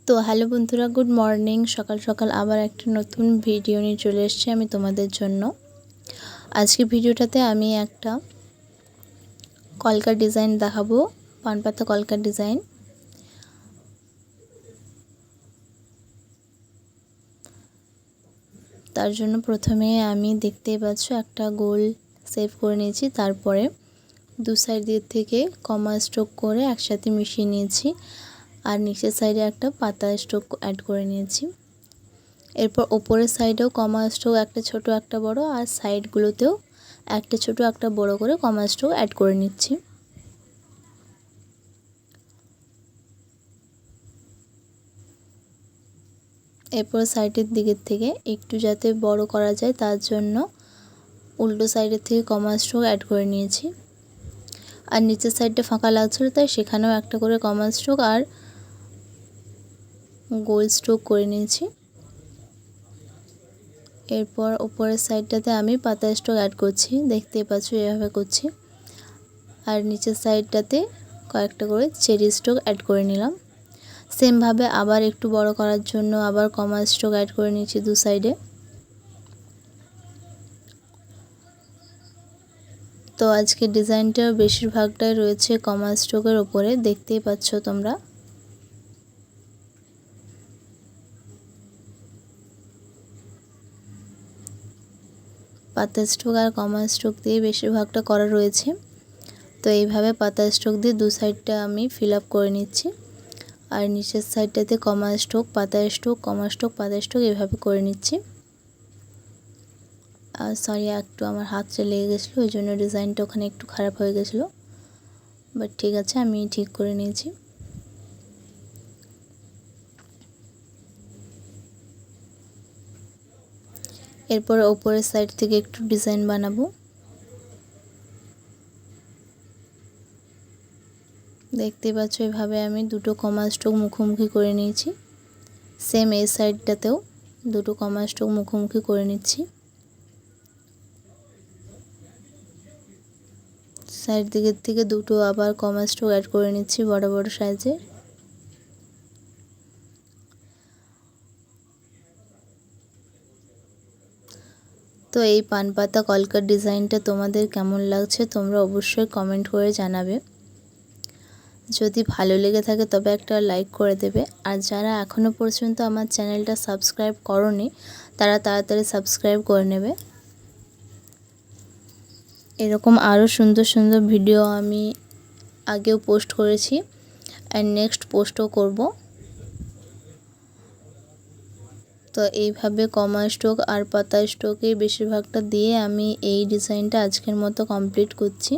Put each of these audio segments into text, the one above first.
তো হ্যালো বন্ধুরা, good morning. সকাল সকাল আবার একটা নতুন ভিডিও নিয়ে চলে এসেছি আমি তোমাদের জন্য। আজকে ভিডিওটাতে আমি একটা কলকার ডিজাইন দেখাবো, পানপাতা কলকার ডিজাইন। তার জন্য প্রথমে আমি দেখতেই পাচ্ছ একটা গোল সেভ করে নিয়েছি, তারপরে দু সাইড দিয়ে থেকে কমা স্ট্রোক করে একসাথে মিশিয়ে নিয়েছি, আর নিচের সাইডে একটা পাতা স্ট্রোক অ্যাড করে নিয়েছি। এরপর ওপরের সাইডেও কমা স্ট্রোক একটা ছোট একটা বড়, আর সাইডগুলোতেও একটা ছোট একটা বড় করে কমা স্ট্রোক অ্যাড করে নিচ্ছি। এরপর সাইডের দিকের থেকে একটু যাতে বড় করা যায় তার জন্য উল্টো সাইডের থেকে কমা স্ট্রোক অ্যাড করে নিয়েছি, আর নিচের সাইডটা ফাঁকা লাগছিল তাই সেখানেও একটা করে কমা স্ট্রোক আর গোল স্ট্রোক করে নিয়েছি। এরপর উপরের সাইডটাতে আমি পাতা স্ট্রোক অ্যাড করছি, দেখতেই পাচ্ছ এভাবে করছি, আর নিচের সাইডটাতে কয়েকটা করে চেরি স্ট্রোক অ্যাড করে নিলাম। সেমভাবে আবার একটু বড় করার জন্য আবার কমা স্ট্রোক অ্যাড করে নিয়েছি দু সাইডে। তো আজকে ডিজাইনটার বেশিরভাগটাই রয়েছে কমা স্ট্রোকের ওপরে, দেখতেই পাচ্ছ তোমরা। পাতা স্ট্রোক আর কমা স্ট্রোক দিয়ে বেশিরভাগটা করা রয়েছে। তো এইভাবে পাতা স্ট্রোক দিয়ে দু সাইডটা আমি ফিল আপ করে নিচ্ছি, আর নিচের সাইডটাতে কমা স্ট্রোক পাতা স্ট্রোক কমা স্ট্রোক পাতা স্ট্রোক এভাবে করে নিচ্ছি। আর সরি, একটু আমার হাতটা লেগে গেছিলো, ওই জন্য ডিজাইনটা ওখানে একটু খারাপ হয়ে গেছিলো, বাট ঠিক আছে, আমি ঠিক করে নিয়েছি। এরপর ওপরের সাইড থেকে একটু ডিজাইন বানাবো। দেখতে পাচ্ছ এভাবে আমি দুটো কমা স্ট্রোক মুখোমুখি করে নিয়েছি। সেম এই সাইডটাতেও দুটো কমা স্ট্রোক মুখোমুখি করে নিচ্ছি। সাইড দিকের থেকে দুটো আবার কমা স্ট্রোক অ্যাড করে নিচ্ছি বড় বড় সাইজের। তো এই পানপাতা কলকার ডিজাইনটা তোমাদের কেমন লাগছে তোমরা অবশ্যই কমেন্ট করে জানাবে। যদি ভালো লেগে থাকে তবে একটা লাইক করে দেবে, আর যারা এখনও পর্যন্ত আমার চ্যানেলটা সাবস্ক্রাইব করোনি তারা তাড়াতাড়ি সাবস্ক্রাইব করে নেবে। এরকম আরও সুন্দর সুন্দর ভিডিও আমি আগেও পোস্ট করেছি, আর নেক্সট পোস্টও করব। তো এইভাবে কমা স্ট্রোক আর পাতা স্ট্রোকের বেশিরভাগটা দিয়ে আমি এই ডিজাইনটা আজকের মতো কমপ্লিট করছি।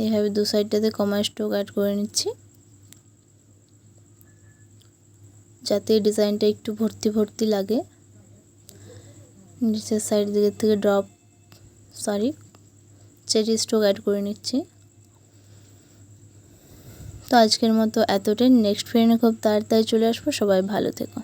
এইভাবে দু সাইডটাতে কমা স্ট্রোক অ্যাড করে নিচ্ছি, যাতে ডিজাইনটা একটু ভর্তি ভর্তি লাগে। নিচের সাইড দিকের থেকে চেরি স্ট্রোক অ্যাড করে নিচ্ছি। তো আজকের মতো এতটাই। নেক্সট ভিডিও খুব তাড়াতাড়ি চলে আসবো। সবাই ভালো থেকো।